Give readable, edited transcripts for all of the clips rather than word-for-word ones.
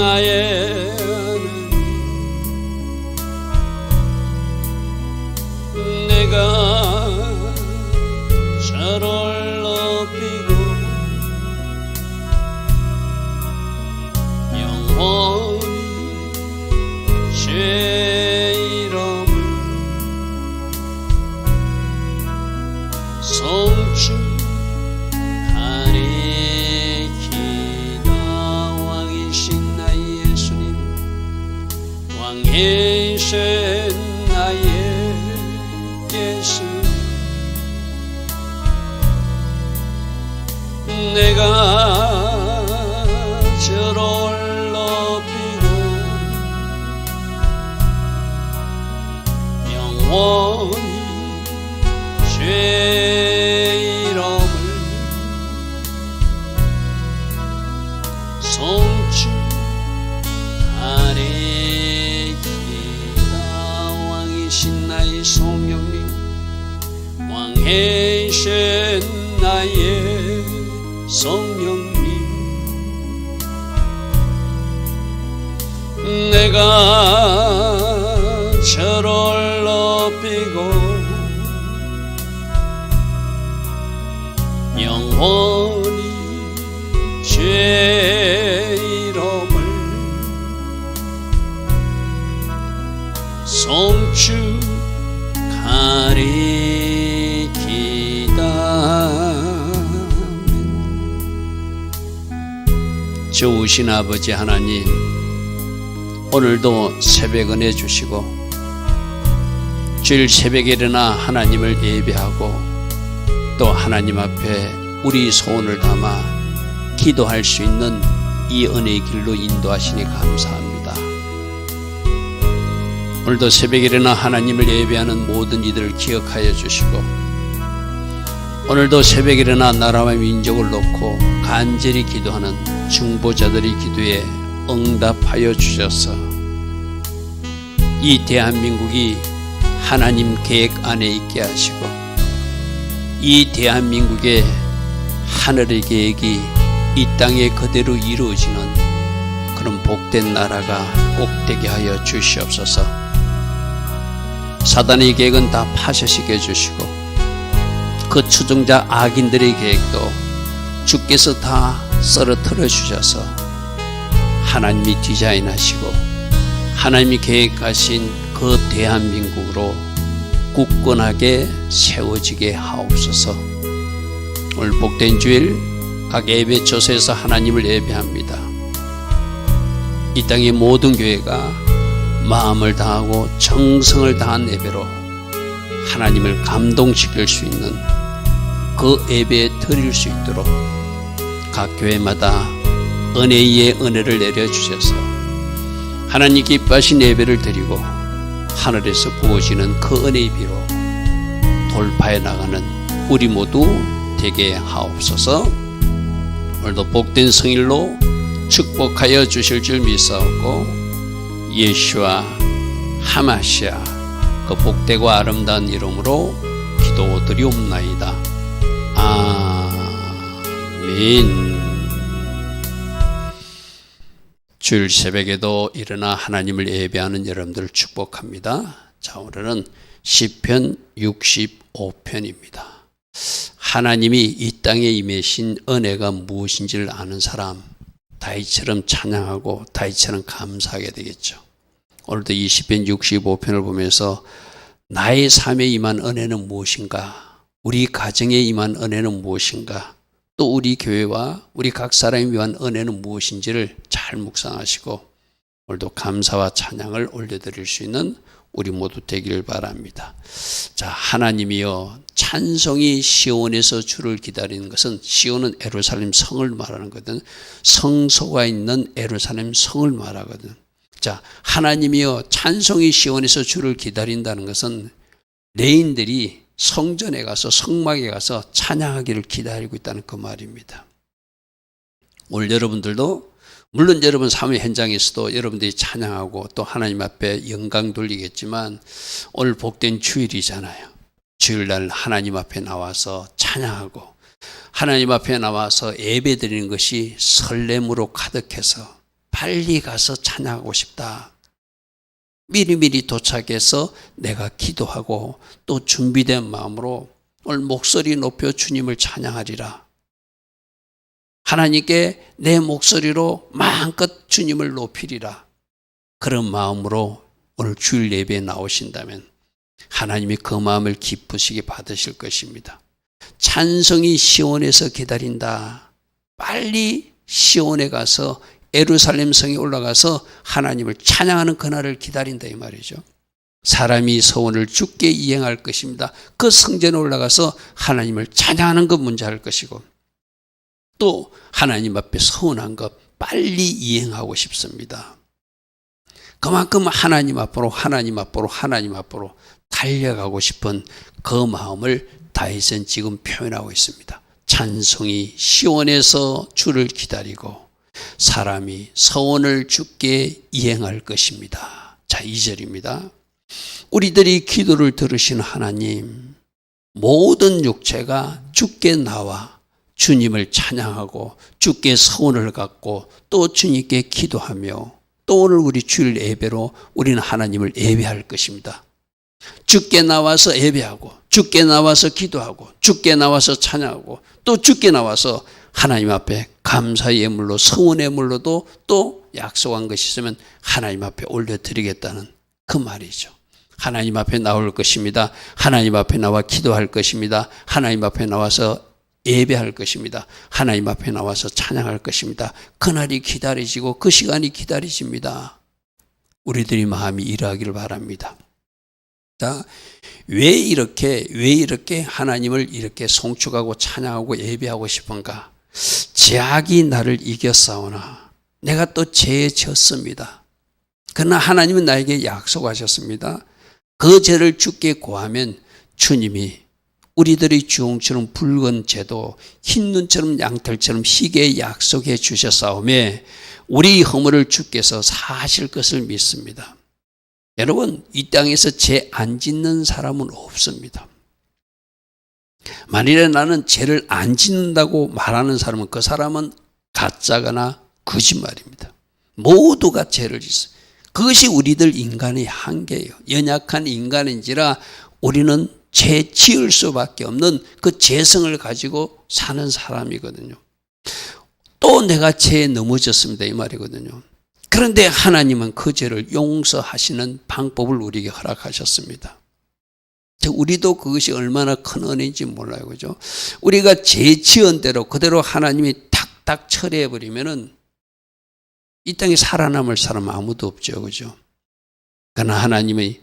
나의 하나님, 내가 저를 높이고 영원히 주의 이름을 송축하리이다. 왕이신 나의 예수님, 왕이신 나의 예수, 내가 저를 높이고 영원히 주의 이름을 송축하리이다. 왕이신 나의 성령님, 왕이신 나의 성령님, 내가 저를 높이고 영원히 주의 이름을 송축하리이다. 좋으신 아버지 하나님, 오늘도 새벽 은혜 주시고 주일 새벽에 일어나 하나님을 예배하고 또 하나님 앞에 우리 소원을 담아 기도할 수 있는 이 은혜의 길로 인도하시니 감사합니다. 오늘도 새벽에 일어나 하나님을 예배하는 모든 이들을 기억하여 주시고, 오늘도 새벽에 일어나 나라와 민족을 놓고 간절히 기도하는 중보자들의 기도에 응답하여 주셔서 이 대한민국이 하나님 계획 안에 있게 하시고, 이 대한민국의 하늘의 계획이 이 땅에 그대로 이루어지는 그런 복된 나라가 꼭 되게 하여 주시옵소서. 사단의 계획은 다 파쇄시켜 주시고, 그 추종자 악인들의 계획도 주께서 다 썰어틀어 주셔서 하나님이 디자인하시고 하나님이 계획하신 그 대한민국으로 굳건하게 세워지게 하옵소서. 오늘 복된 주일 각 예배 처소에서 하나님을 예배합니다. 이 땅의 모든 교회가 마음을 다하고 정성을 다한 예배로 하나님을 감동시킬 수 있는 그 예배에 드릴 수 있도록 각 교회마다 은혜 위에 은혜를 내려주셔서 하나님 기뻐하신 예배를 드리고 하늘에서 부어지는 그 은혜의 비로 돌파해 나가는 우리 모두 되게 하옵소서. 오늘도 복된 성일로 축복하여 주실 줄 믿사옵고 예수와 하마시아 그 복되고 아름다운 이름으로 기도드리옵나이다. 아멘. 주일 새벽에도 일어나 하나님을 예배하는 여러분들을 축복합니다. 자, 오늘은 시편 65편입니다. 하나님이 이 땅에 임하신 은혜가 무엇인지를 아는 사람, 다윗처럼 찬양하고 다윗처럼 감사하게 되겠죠. 오늘도 이 시편 65편을 보면서 나의 삶에 임한 은혜는 무엇인가, 우리 가정에 임한 은혜는 무엇인가, 또 우리 교회와 우리 각 사람이 위한 은혜는 무엇인지를 잘 묵상하시고 오늘도 감사와 찬양을 올려드릴 수 있는 우리 모두 되기를 바랍니다. 자, 하나님이여, 찬송이 시온에서 주를 기다리는 것은, 시온은 예루살렘 성을 말하는 거든, 성소가 있는 예루살렘 성을 말하거든. 자, 하나님이여, 찬송이 시온에서 주를 기다린다는 것은 레인들이 성전에 가서, 성막에 가서 찬양하기를 기다리고 있다는 그 말입니다. 오늘 여러분들도 물론 여러분 삶의 현장에서도 여러분들이 찬양하고 또 하나님 앞에 영광 돌리겠지만 오늘 복된 주일이잖아요. 주일날 하나님 앞에 나와서 찬양하고 하나님 앞에 나와서 예배드리는 것이 설렘으로 가득해서 빨리 가서 찬양하고 싶다. 미리미리 도착해서 내가 기도하고 또 준비된 마음으로 오늘 목소리 높여 주님을 찬양하리라. 하나님께 내 목소리로 마음껏 주님을 높이리라. 그런 마음으로 오늘 주일 예배에 나오신다면 하나님이 그 마음을 기쁘시게 받으실 것입니다. 찬송이 시온에서 기다린다. 빨리 시온에 가서 예루살렘 성에 올라가서 하나님을 찬양하는 그날을 기다린다 이 말이죠. 사람이 서원을 주께 이행할 것입니다. 그 성전에 올라가서 하나님을 찬양하는 것 먼저 할 것이고 또 하나님 앞에 서원한 것 빨리 이행하고 싶습니다. 그만큼 하나님 앞으로 달려가고 싶은 그 마음을 다윗은 지금 표현하고 있습니다. 찬송이 시온에서 주를 기다리고 사람이 서원을 주께 이행할 것입니다. 자, 2절입니다. 우리들이 기도를 들으신 하나님, 모든 육체가 주께 나와 주님을 찬양하고 주께 서원을 갖고 또 주님께 기도하며 또 오늘 우리 주일 예배로 우리는 하나님을 예배할 것입니다. 주께 나와서 예배하고 주께 나와서 기도하고 주께 나와서 찬양하고 또 주께 나와서 하나님 앞에 감사의 예물로 서원의 예물로도 또 약속한 것이 있으면 하나님 앞에 올려드리겠다는 그 말이죠. 하나님 앞에 나올 것입니다. 하나님 앞에 나와 기도할 것입니다. 하나님 앞에 나와서 예배할 것입니다. 하나님 앞에 나와서 찬양할 것입니다. 그날이 기다리시고 그 시간이 기다리십니다. 우리들이 마음이 일하기를 바랍니다. 자, 왜 이렇게 하나님을 이렇게 송축하고 찬양하고 예배하고 싶은가? 죄악이 나를 이겼사오나 내가 또 죄에 졌습니다. 그러나 하나님은 나에게 약속하셨습니다. 그 죄를 주께 고하면 주님이 우리들의 주홍처럼 붉은 죄도 흰 눈처럼 양털처럼 희게 약속해 주셨사오매 우리 허물을 주께서 사하실 것을 믿습니다. 여러분, 이 땅에서 죄 안 짓는 사람은 없습니다. 만일에 나는 죄를 안 짓는다고 말하는 사람은 그 사람은 가짜거나 거짓말입니다. 모두가 죄를 짓어요. 그것이 우리들 인간의 한계예요. 연약한 인간인지라 우리는 죄 지을 수밖에 없는 그 죄성을 가지고 사는 사람이거든요. 또 내가 죄에 넘어졌습니다 이 말이거든요. 그런데 하나님은 그 죄를 용서하시는 방법을 우리에게 허락하셨습니다. 우리도 그것이 얼마나 큰 은혜인지 몰라요. 그죠? 우리가 죄 지은 대로 그대로 하나님이 탁탁 처리해버리면은 이 땅에 살아남을 사람 아무도 없죠. 그죠? 그러나 하나님의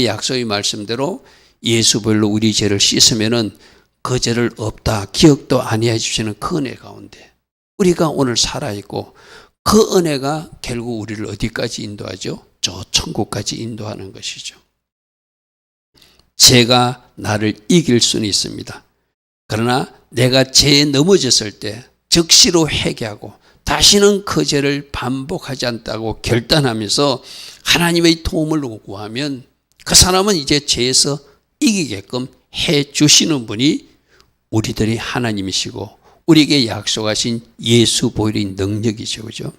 약속의 말씀대로 예수별로 우리 죄를 씻으면은 그 죄를 없다, 기억도 아니해 주시는 그 은혜 가운데 우리가 오늘 살아있고 그 은혜가 결국 우리를 어디까지 인도하죠? 저 천국까지 인도하는 것이죠. 죄가 나를 이길 수는 있습니다. 그러나 내가 죄에 넘어졌을 때 즉시로 회개하고 다시는 그 죄를 반복하지 않다고 결단하면서 하나님의 도움을 구하면 그 사람은 이제 죄에서 이기게끔 해 주시는 분이 우리들이 하나님이시고 우리에게 약속하신 예수 보혈의 능력이죠. 그죠?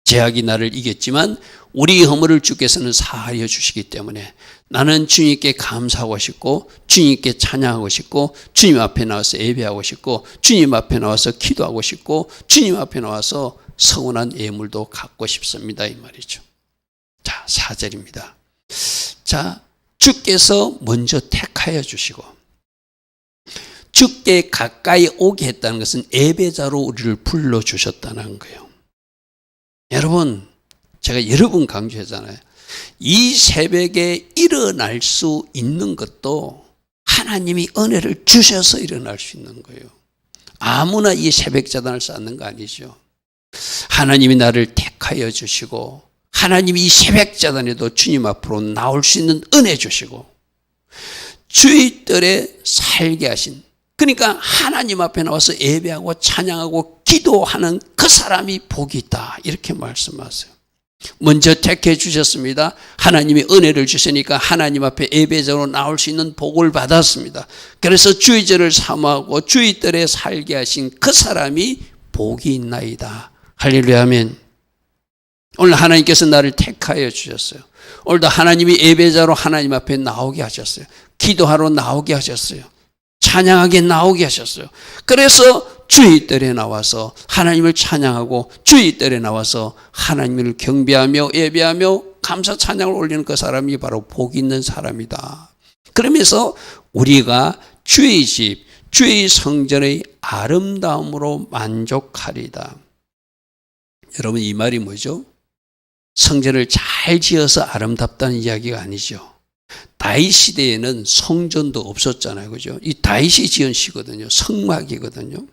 죄악이 나를 이겼지만 우리 허물을 주께서는 사하여 주시기 때문에 나는 주님께 감사하고 싶고 주님께 찬양하고 싶고 주님 앞에 나와서 예배하고 싶고 주님 앞에 나와서 기도하고 싶고 주님 앞에 나와서 서운한 예물도 갖고 싶습니다 이 말이죠. 자, 4절입니다. 자, 주께서 먼저 택하여 주시고 주께 가까이 오게 했다는 것은 예배자로 우리를 불러주셨다는 거예요. 여러분, 제가 여러 번 강조했잖아요. 이 새벽에 일어날 수 있는 것도 하나님이 은혜를 주셔서 일어날 수 있는 거예요. 아무나 이 새벽 자단을 쌓는 거 아니죠. 하나님이 나를 택하여 주시고 하나님이 이 새벽 자단에도 주님 앞으로 나올 수 있는 은혜 주시고 주의 뜰에 살게 하신, 그러니까 하나님 앞에 나와서 예배하고 찬양하고 기도하는 그 사람이 복이 있다 이렇게 말씀하세요. 먼저 택해 주셨습니다. 하나님이 은혜를 주시니까 하나님 앞에 예배자로 나올 수 있는 복을 받았습니다. 그래서 주의 죄를 사모하고 주의 뜰에 살게 하신 그 사람이 복이 있나이다. 할렐루야 아멘. 오늘 하나님께서 나를 택하여 주셨어요. 오늘도 하나님이 예배자로 하나님 앞에 나오게 하셨어요. 기도하러 나오게 하셨어요. 찬양하게 나오게 하셨어요. 그래서 주일날에 나와서 하나님을 찬양하고 주일날에 나와서 하나님을 경배하며 예배하며 감사 찬양을 올리는 그 사람이 바로 복 있는 사람이다. 그러면서 우리가 주의 집, 주의 성전의 아름다움으로 만족하리다. 여러분, 이 말이 뭐죠? 성전을 잘 지어서 아름답다는 이야기가 아니죠. 다윗 시대에는 성전도 없었잖아요. 그죠? 이 다윗이 지은 시거든요. 성막이거든요.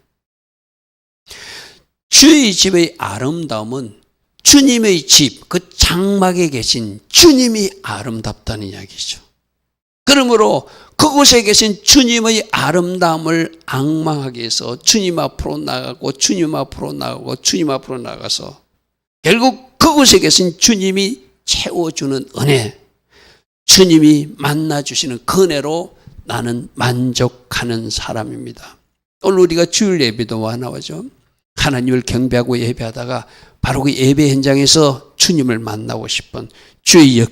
주의 집의 아름다움은 주님의 집, 그 장막에 계신 주님이 아름답다는 이야기죠. 그러므로 그곳에 계신 주님의 아름다움을 앙망하게 해서 주님 앞으로 나가고 주님 앞으로 나가고 주님 앞으로 나가서 결국 그곳에 계신 주님이 채워주는 은혜, 주님이 만나주시는 그 은혜로 나는 만족하는 사람입니다. 오늘 우리가 주일 예배도 나오죠. 하나님을 경배하고 예배하다가 바로 그 예배 현장에서 주님을 만나고 싶은, 주의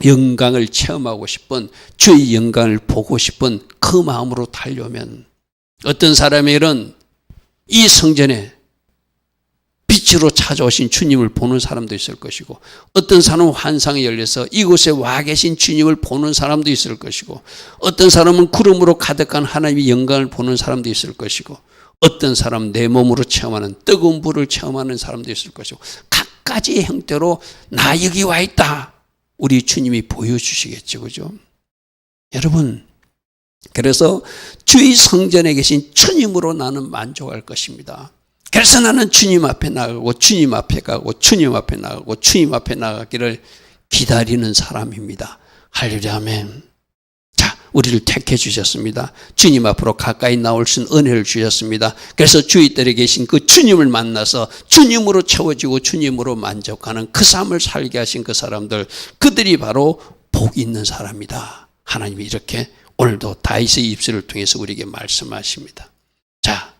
영광을 체험하고 싶은, 주의 영광을 보고 싶은 그 마음으로 달려오면 어떤 사람에게는 이 성전에 빛으로 찾아오신 주님을 보는 사람도 있을 것이고, 어떤 사람은 환상이 열려서 이곳에 와 계신 주님을 보는 사람도 있을 것이고, 어떤 사람은 구름으로 가득한 하나님의 영광을 보는 사람도 있을 것이고, 어떤 사람은 내 몸으로 체험하는 뜨거운 불을 체험하는 사람도 있을 것이고, 각가지의 형태로 나 여기 와 있다, 우리 주님이 보여주시겠죠. 그죠? 여러분, 그래서 주의 성전에 계신 주님으로 나는 만족할 것입니다. 그래서 나는 주님 앞에 나가고 주님 앞에 가고 주님 앞에 나가고 주님 앞에 나가기를 기다리는 사람입니다. 할렐루야, 아멘. 자, 우리를 택해 주셨습니다. 주님 앞으로 가까이 나올 수 있는 은혜를 주셨습니다. 그래서 주위들에 계신 그 주님을 만나서 주님으로 채워지고 주님으로 만족하는 그 삶을 살게 하신 그 사람들, 그들이 바로 복 있는 사람이다. 하나님이 이렇게 오늘도 다윗의 입술을 통해서 우리에게 말씀하십니다. 자,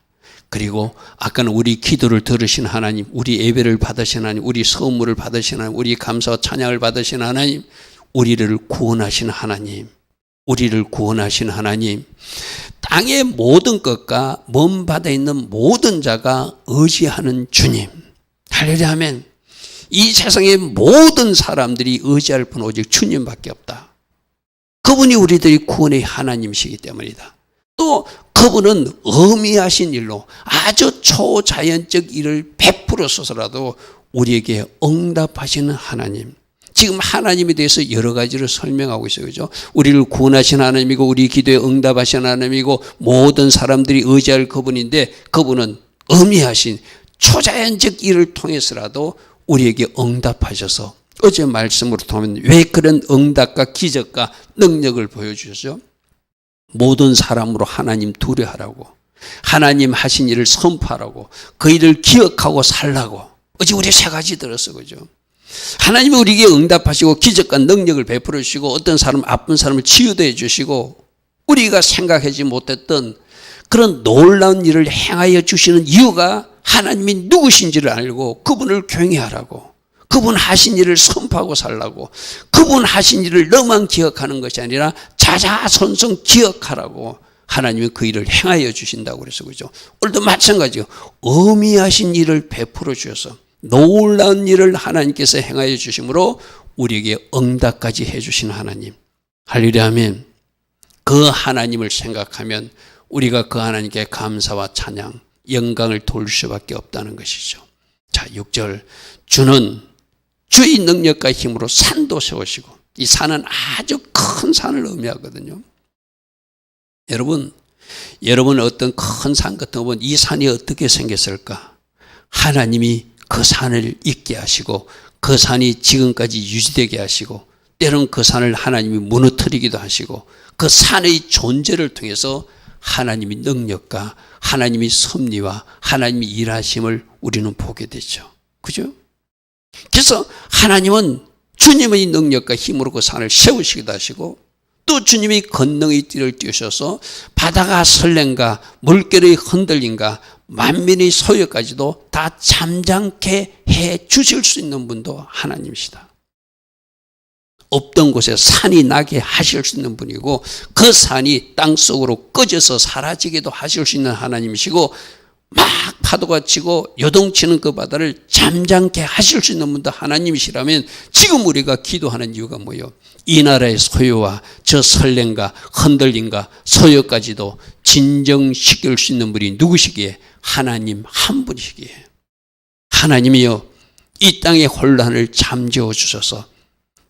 그리고 아까는 우리 기도를 들으신 하나님, 우리 예배를 받으신 하나님, 우리 선물을 받으신 하나님, 우리 감사와 찬양을 받으신 하나님, 우리를 구원하신 하나님, 우리를 구원하신 하나님, 땅의 모든 것과 먼 바다에 있는 모든 자가 의지하는 주님. 할렐루야, 아멘. 이 세상의 모든 사람들이 의지할 분 오직 주님밖에 없다. 그분이 우리들의 구원의 하나님이시기 때문이다. 또 그분은 어미하신 일로 아주 초자연적 일을 베풀어서라도 우리에게 응답하시는 하나님. 지금 하나님에 대해서 여러 가지를 설명하고 있어요. 그죠? 우리를 구원하신 하나님이고 우리 기도에 응답하신 하나님이고 모든 사람들이 의지할 그분인데, 그분은 어미하신 초자연적 일을 통해서라도 우리에게 응답하셔서 어제 말씀으로 통하면 왜 그런 응답과 기적과 능력을 보여주셨죠? 모든 사람으로 하나님 두려워하라고, 하나님 하신 일을 선포하라고, 그 일을 기억하고 살라고. 어제 우리 세 가지 들었어. 그죠? 하나님이 우리에게 응답하시고 기적과 능력을 베풀어 주시고 어떤 사람, 아픈 사람을 치유해 주시고 우리가 생각하지 못했던 그런 놀라운 일을 행하여 주시는 이유가 하나님이 누구신지를 알고 그분을 경외하라고, 그분 하신 일을 선포하고 살라고, 그분 하신 일을 너만 기억하는 것이 아니라 자자손손 기억하라고 하나님이 그 일을 행하여 주신다고 그래서, 그죠? 오늘도 마찬가지요. 어미하신 일을 베풀어 주셔서 놀라운 일을 하나님께서 행하여 주심으로 우리에게 응답까지 해주신 하나님. 할렐루야, 아멘. 그 하나님을 생각하면 우리가 그 하나님께 감사와 찬양, 영광을 돌릴 수밖에 없다는 것이죠. 자, 6절. 주는 주의 능력과 힘으로 산도 세우시고, 이 산은 아주 큰 산을 의미하거든요. 여러분 어떤 큰 산 같은 거 보면 이 산이 어떻게 생겼을까? 하나님이 그 산을 있게 하시고 그 산이 지금까지 유지되게 하시고 때론 그 산을 하나님이 무너뜨리기도 하시고 그 산의 존재를 통해서 하나님의 능력과 하나님의 섭리와 하나님의 일하심을 우리는 보게 되죠. 그죠? 그래서 하나님은 주님의 능력과 힘으로 그 산을 세우시기도 하시고 또 주님이 권능의 띠를 띄우셔서 바다가 설렘과 물결의 흔들림과 만민의 소유까지도 다 잠잠케 해 주실 수 있는 분도 하나님이시다. 없던 곳에 산이 나게 하실 수 있는 분이고 그 산이 땅속으로 꺼져서 사라지게도 하실 수 있는 하나님이시고 막 파도가 치고 요동치는 그 바다를 잠잠케 하실 수 있는 분도 하나님이시라면 지금 우리가 기도하는 이유가 뭐예요? 이 나라의 소유와 저 설렘과 흔들림과 소유까지도 진정시킬 수 있는 분이 누구시기에? 하나님 한 분이시기에. 하나님이여 이 땅의 혼란을 잠재워 주셔서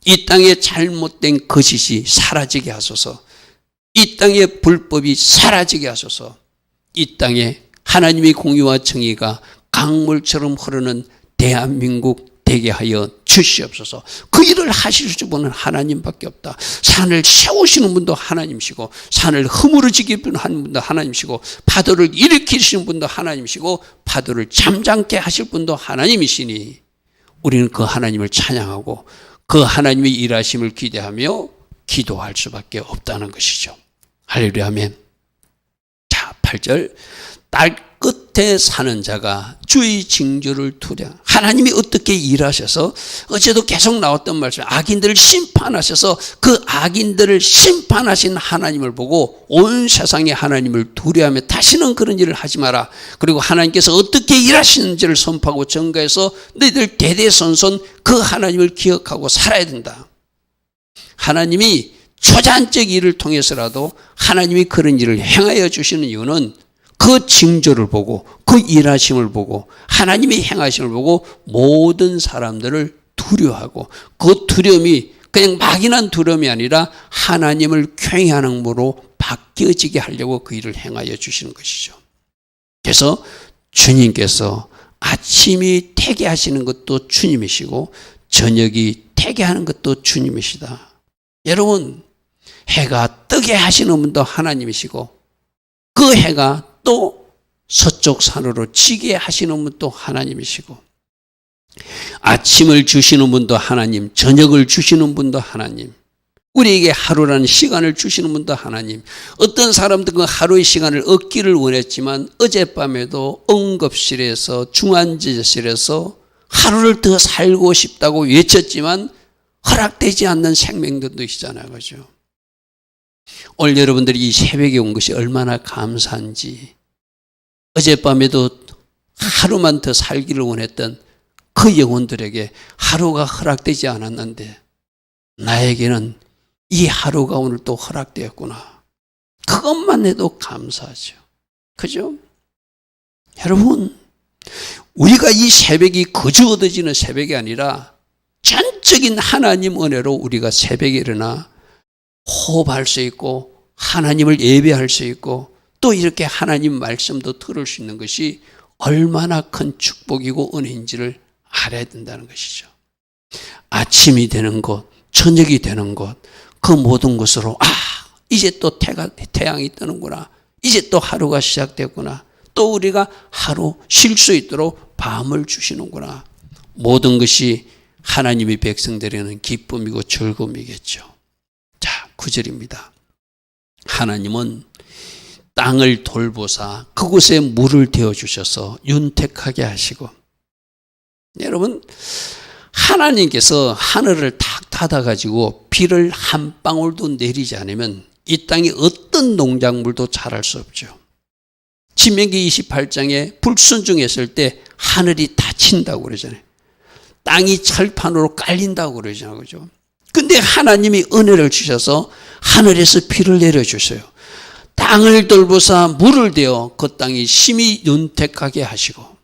이 땅의 잘못된 거짓이 사라지게 하소서. 이 땅의 불법이 사라지게 하소서. 이 땅에 하나님의 공의와 정의가 강물처럼 흐르는 대한민국 되게 하여 주시옵소서. 그 일을 하실 분은 하나님밖에 없다. 산을 세우시는 분도 하나님이시고 산을 허물어지게 하는 분도 하나님이시고 파도를 일으키시는 분도 하나님이시고 파도를 잠잠케 하실 분도 하나님이시니 우리는 그 하나님을 찬양하고 그 하나님의 일하심을 기대하며 기도할 수밖에 없다는 것이죠. 할렐루야 아멘. 자, 8절. 딸 끝에 사는 자가 주의 징조를 두려. 하나님이 어떻게 일하셔서 어제도 계속 나왔던 말씀, 악인들을 심판하셔서 그 악인들을 심판하신 하나님을 보고 온 세상에 하나님을 두려워하며 다시는 그런 일을 하지 마라. 그리고 하나님께서 어떻게 일하시는지를 선포하고 전가해서 너희들 대대손손 그 하나님을 기억하고 살아야 된다. 하나님이 초자연적 일을 통해서라도 하나님이 그런 일을 행하여 주시는 이유는 그 징조를 보고 그 일하심을 보고 하나님의 행하심을 보고 모든 사람들을 두려워하고 그 두려움이 그냥 막연한 두려움이 아니라 하나님을 경외하는 으로 바뀌어지게 하려고 그 일을 행하여 주시는 것이죠. 그래서 주님께서 아침이 태게하시는 것도 주님이시고 저녁이 태게하는 것도 주님이시다. 여러분, 해가 뜨게 하시는 분도 하나님이시고 그 해가 또 서쪽 산으로 지게 하시는 분도 하나님이시고 아침을 주시는 분도 하나님, 저녁을 주시는 분도 하나님, 우리에게 하루라는 시간을 주시는 분도 하나님. 어떤 사람들은 그 하루의 시간을 얻기를 원했지만 어젯밤에도 응급실에서 중환자실에서 하루를 더 살고 싶다고 외쳤지만 허락되지 않는 생명들도 있잖아요. 그죠? 오늘 여러분들이 이 새벽에 온 것이 얼마나 감사한지, 어젯밤에도 하루만 더 살기를 원했던 그 영혼들에게 하루가 허락되지 않았는데 나에게는 이 하루가 오늘 또 허락되었구나. 그것만 해도 감사하죠. 그죠? 여러분, 우리가 이 새벽이 거저 얻어지는 새벽이 아니라 전적인 하나님 은혜로 우리가 새벽에 일어나 호흡할 수 있고 하나님을 예배할 수 있고 또 이렇게 하나님 말씀도 들을 수 있는 것이 얼마나 큰 축복이고 은혜인지를 알아야 된다는 것이죠. 아침이 되는 것, 저녁이 되는 것, 그 모든 것으로 이제 또 태양이 뜨는구나. 이제 또 하루가 시작됐구나. 또 우리가 하루 쉴 수 있도록 밤을 주시는구나. 모든 것이 하나님의 백성들에게는 기쁨이고 즐거움이겠죠. 자, 9절입니다. 하나님은 땅을 돌보사 그곳에 물을 대어주셔서 윤택하게 하시고, 여러분, 하나님께서 하늘을 탁 닫아가지고 비를 한 방울도 내리지 않으면 이 땅에 어떤 농작물도 자랄 수 없죠. 신명기 28장에 불순종했을 때 하늘이 닫힌다고 그러잖아요. 땅이 철판으로 깔린다고 그러잖아요. 그죠? 근데 하나님이 은혜를 주셔서 하늘에서 비를 내려주세요. 땅을 돌보사 물을 대어 그 땅이 심히 윤택하게 하시고,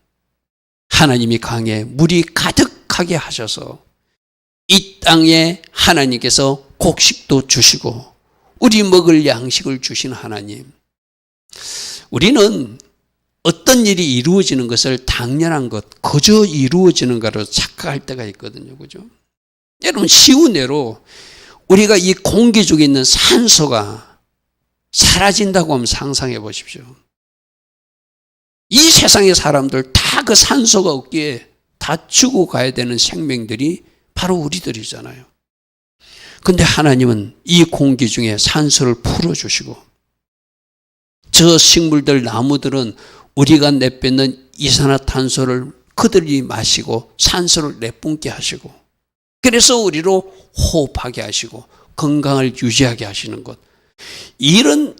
하나님이 강에 물이 가득하게 하셔서 이 땅에 하나님께서 곡식도 주시고 우리 먹을 양식을 주신 하나님. 우리는 어떤 일이 이루어지는 것을 당연한 것, 거저 이루어지는 거로 착각할 때가 있거든요. 그죠? 여러분, 쉬운 예로 우리가 이 공기 중에 있는 산소가 사라진다고 하면 상상해 보십시오. 이 세상의 사람들 다 그 산소가 없기에 다 죽어가야 되는 생명들이 바로 우리들이잖아요. 근데 하나님은 이 공기 중에 산소를 풀어주시고 저 식물들, 나무들은 우리가 내뱉는 이산화탄소를 그들이 마시고 산소를 내뿜게 하시고, 그래서 우리로 호흡하게 하시고 건강을 유지하게 하시는 것, 이런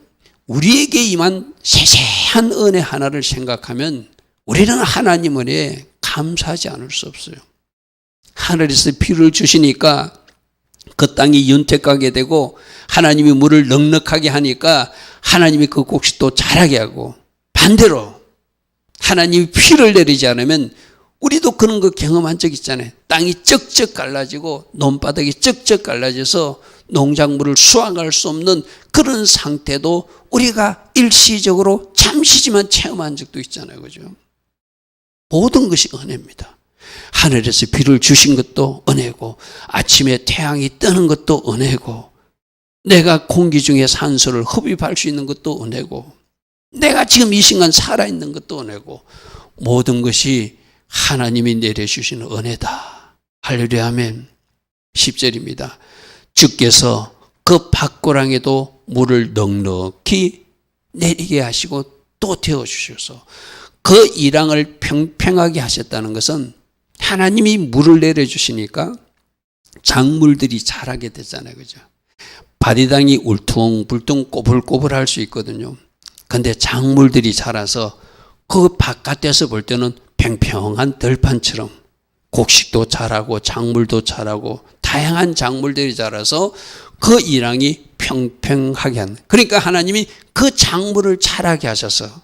우리에게 임한 세세한 은혜 하나를 생각하면 우리는 하나님 은혜에 감사하지 않을 수 없어요. 하늘에서 비를 주시니까 그 땅이 윤택하게 되고, 하나님이 물을 넉넉하게 하니까 하나님이 그 곡식도 자라게 하고, 반대로 하나님이 비를 내리지 않으면 우리도 그런 거 경험한 적 있잖아요. 땅이 쩍쩍 갈라지고 논바닥이 쩍쩍 갈라져서 농작물을 수확할 수 없는 그런 상태도 우리가 일시적으로 잠시지만 체험한 적도 있잖아요. 그죠? 모든 것이 은혜입니다. 하늘에서 비를 주신 것도 은혜고, 아침에 태양이 뜨는 것도 은혜고, 내가 공기 중에 산소를 흡입할 수 있는 것도 은혜고, 내가 지금 이 순간 살아있는 것도 은혜고, 모든 것이 하나님이 내려주시는 은혜다. 할렐루야, 아멘. 10절입니다. 주께서 그 밭고랑에도 물을 넉넉히 내리게 하시고 또 태워주셔서 그 이랑을 평평하게 하셨다는 것은, 하나님이 물을 내려주시니까 작물들이 자라게 되잖아요. 그죠? 바리당이 울퉁불퉁 꼬불꼬불할 수 있거든요. 근데 작물들이 자라서 그 바깥에서 볼 때는 평평한 들판처럼 곡식도 자라고 작물도 자라고 다양한 작물들이 자라서 그 이랑이 평평하게 한, 그러니까 하나님이 그 작물을 자라게 하셔서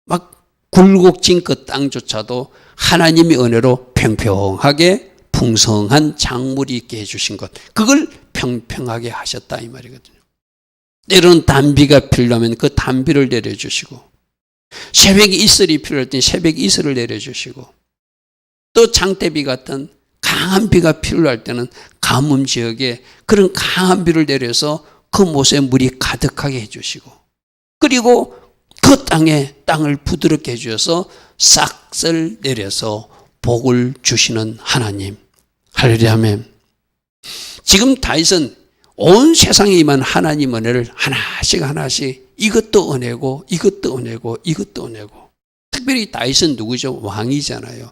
막 굴곡진 그 땅조차도 하나님의 은혜로 평평하게 풍성한 작물이 있게 해주신 것, 그걸 평평하게 하셨다 이 말이거든요. 때로는 단비가 필요하면 그 단비를 내려주시고, 새벽에 이슬이 필요할 때 새벽에 이슬을 내려주시고, 또 장대비 같은 강한 비가 필요할 때는 가뭄 지역에 그런 강한 비를 내려서 그 못에 물이 가득하게 해주시고, 그리고 그 땅을 부드럽게 해주셔서 싹을 내려서 복을 주시는 하나님. 할렐루야, 아멘. 지금 다윗은 온 세상에 임한 하나님 은혜를 하나씩 이것도 은혜고 이것도 은혜고 이것도 은혜고. 특별히 다윗은 누구죠? 왕이잖아요.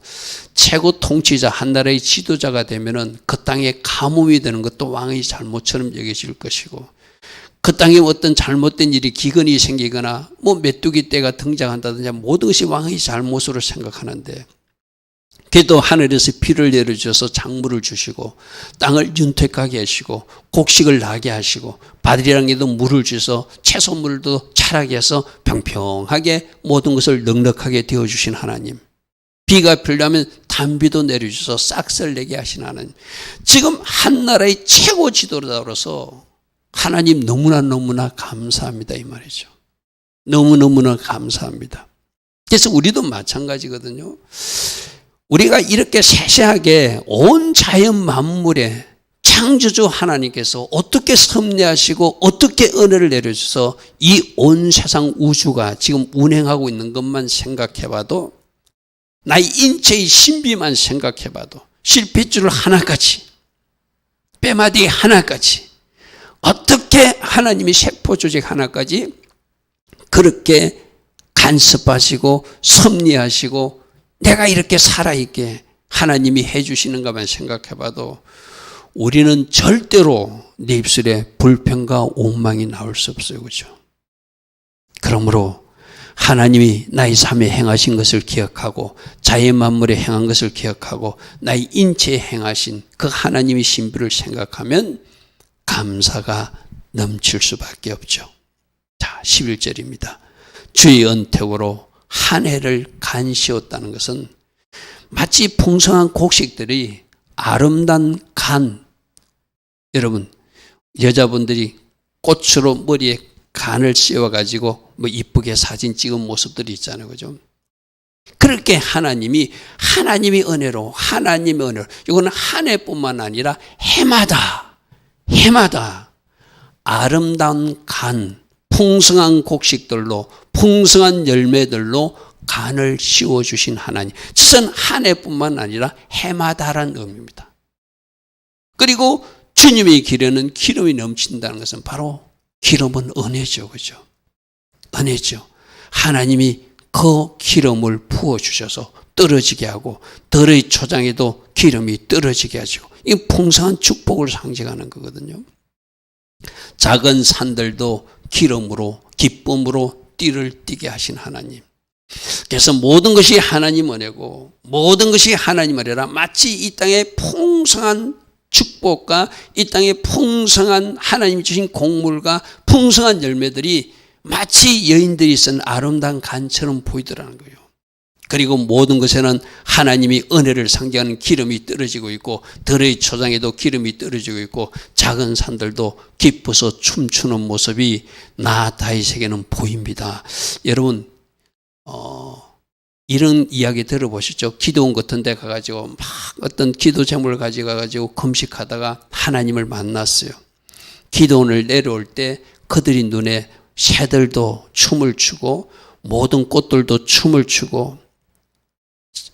최고 통치자, 한 나라의 지도자가 되면은 그 땅에 가뭄이 되는 것도 왕의 잘못처럼 여겨질 것이고, 그 땅에 어떤 잘못된 일이 기근이 생기거나 뭐 메뚜기 떼가 등장한다든지 모든 것이 왕의 잘못으로 생각하는데, 그래도 하늘에서 비를 내려주셔서 작물을 주시고 땅을 윤택하게 하시고 곡식을 나게 하시고 바리랑에도 물을 주셔서 채소물도 자라게 해서 평평하게 모든 것을 넉넉하게 되어주신 하나님, 비가 필요하면 단비도 내려주셔서 싹을 내게 하신 하나님, 지금 한 나라의 최고 지도자로서 하나님 너무나 감사합니다 이 말이죠. 너무나 감사합니다. 그래서 우리도 마찬가지거든요. 우리가 이렇게 세세하게 온 자연 만물에 창조주 하나님께서 어떻게 섭리하시고 어떻게 은혜를 내려주셔서 이 온 세상 우주가 지금 운행하고 있는 것만 생각해봐도, 나의 인체의 신비만 생각해봐도, 실핏줄 하나까지, 뼈마디 하나까지, 어떻게 하나님이 세포 조직 하나까지 그렇게 간섭하시고 섭리하시고 내가 이렇게 살아있게 하나님이 해주시는가만 생각해봐도 우리는 절대로 내 입술에 불평과 원망이 나올 수 없어요. 그죠? 그러므로 하나님이 나의 삶에 행하신 것을 기억하고 자연 만물에 행한 것을 기억하고 나의 인체에 행하신 그 하나님의 신비를 생각하면 감사가 넘칠 수밖에 없죠. 자, 11절입니다. 주의 은택으로 한 해를 간시웠다는 것은 마치 풍성한 곡식들이 아름다운 간, 여러분 여자분들이 꽃으로 머리에 간을 씌워가지고 뭐 이쁘게 사진 찍은 모습들이 있잖아요. 그죠? 그렇게 하나님의 은혜로 이거는 한 해뿐만 아니라 해마다 아름다운 간, 풍성한 곡식들로 풍성한 열매들로 간을 씌워주신 하나님. 뜻은 한 해뿐만 아니라 해마다라는 의미입니다. 그리고 주님의 길에는 기름이 넘친다는 것은 바로 기름은 은혜죠. 그죠? 은혜죠. 하나님이 그 그 기름을 부어주셔서 떨어지게 하고 들의 초장에도 기름이 떨어지게 하시고, 이 풍성한 축복을 상징하는 거거든요. 작은 산들도 기름으로 기쁨으로 띠를 띠게 하신 하나님. 그래서 모든 것이 하나님 은혜고 모든 것이 하나님 은혜라, 마치 이 땅에 풍성한 축복과 이 땅에 풍성한 하나님이 주신 곡물과 풍성한 열매들이 마치 여인들이 쓴 아름다운 간처럼 보이더라는 거예요. 그리고 모든 것에는 하나님이 은혜를 상징하는 기름이 떨어지고 있고, 들의 초장에도 기름이 떨어지고 있고, 작은 산들도 기뻐서 춤추는 모습이 나 다윗에게는 보입니다. 여러분, 이런 이야기 들어보셨죠? 기도원 같은 데 가가지고 막 어떤 기도 제목을 가져가가지고 금식하다가 하나님을 만났어요. 기도원을 내려올 때 그들이 눈에 새들도 춤을 추고 모든 꽃들도 춤을 추고,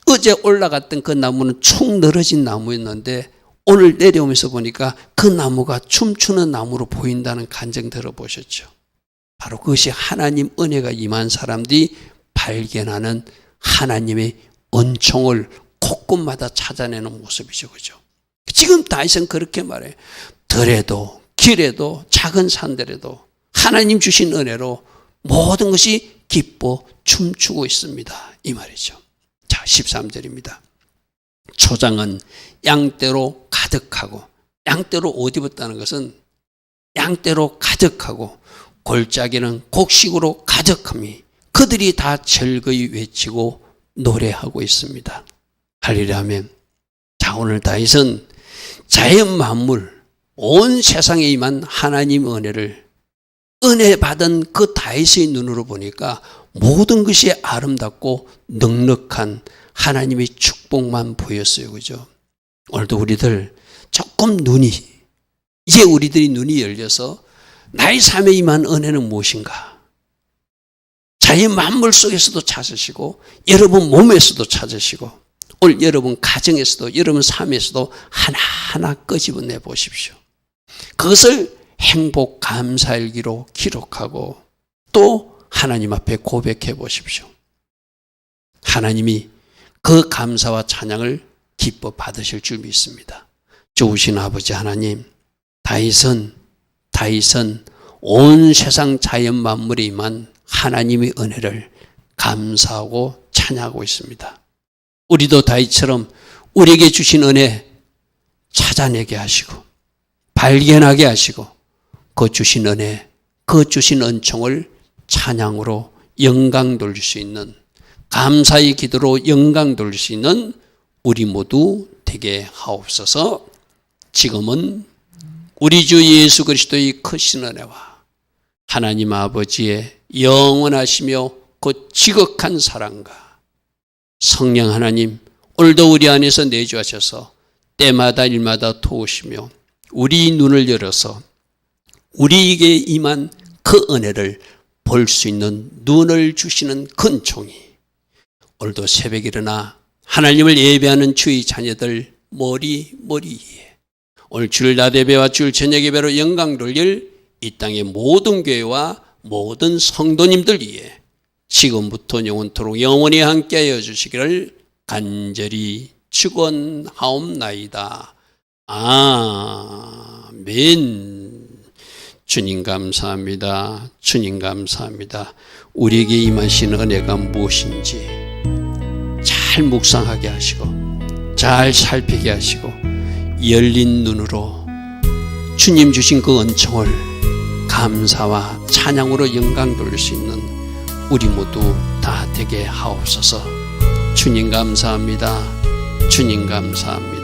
어제 올라갔던 그 나무는 축 늘어진 나무였는데 오늘 내려오면서 보니까 그 나무가 춤추는 나무로 보인다는 간증 들어보셨죠? 바로 그것이 하나님 은혜가 임한 사람들이 발견하는 하나님의 은총을 곳곳마다 찾아내는 모습이죠. 그죠? 지금 다윗은 그렇게 말해요. 들에도 길에도 작은 산들에도 하나님 주신 은혜로 모든 것이 기뻐 춤추고 있습니다. 이 말이죠. 자, 13절입니다. 초장은 양떼로 가득하고, 양떼로 옷 입었다는 것은 양떼로 가득하고, 골짜기는 곡식으로 가득함이 그들이 다 즐거이 외치고 노래하고 있습니다. 할렐루야 아멘. 자, 오늘 다윗은 자연 만물 온 세상에 임한 하나님 은혜를, 은혜 받은 그 다윗의 눈으로 보니까 모든 것이 아름답고 넉넉한 하나님의 축복만 보였어요. 그죠? 오늘도 우리들 조금 이제 우리들이 눈이 열려서 나의 삶에 임한 은혜는 무엇인가? 자연 만물 속에서도 찾으시고, 여러분 몸에서도 찾으시고, 오늘 여러분 가정에서도, 여러분 삶에서도 하나하나 끄집어내 보십시오. 그것을 행복 감사일기로 기록하고 또 하나님 앞에 고백해 보십시오. 하나님이 그 감사와 찬양을 기뻐 받으실 줄 믿습니다. 좋으신 아버지 하나님, 다윗은 온 세상 자연 만물에 임한 하나님의 은혜를 감사하고 찬양하고 있습니다. 우리도 다윗처럼 우리에게 주신 은혜 찾아내게 하시고 발견하게 하시고, 그 주신 은혜, 그 주신 은총을 찬양으로 영광 돌릴 수 있는, 감사의 기도로 영광 돌릴 수 있는 우리 모두 되게 하옵소서. 지금은 우리 주 예수 그리스도의 크신 은혜와 하나님 아버지의 영원하시며 그 지극한 사랑과 성령 하나님, 오늘도 우리 안에서 내주하셔서 때마다 일마다 도우시며 우리 눈을 열어서 우리에게 임한 그 은혜를 볼 수 있는 눈을 주시는 근총이, 오늘도 새벽에 일어나 하나님을 예배하는 주의 자녀들 머리 위에 오늘 주일 낮 예배와 주일 저녁 예배로 영광 돌릴 이 땅의 모든 교회와 모든 성도님들 위에 지금부터 영원토록 영원히 함께하여 주시기를 간절히 축원하옵나이다. 아멘. 주님 감사합니다. 주님 감사합니다. 우리에게 임하신 은혜가 무엇인지 잘 묵상하게 하시고 잘 살피게 하시고 열린 눈으로 주님 주신 그 은총을 감사와 찬양으로 영광 돌릴 수 있는 우리 모두 다 되게 하옵소서. 주님 감사합니다. 주님 감사합니다.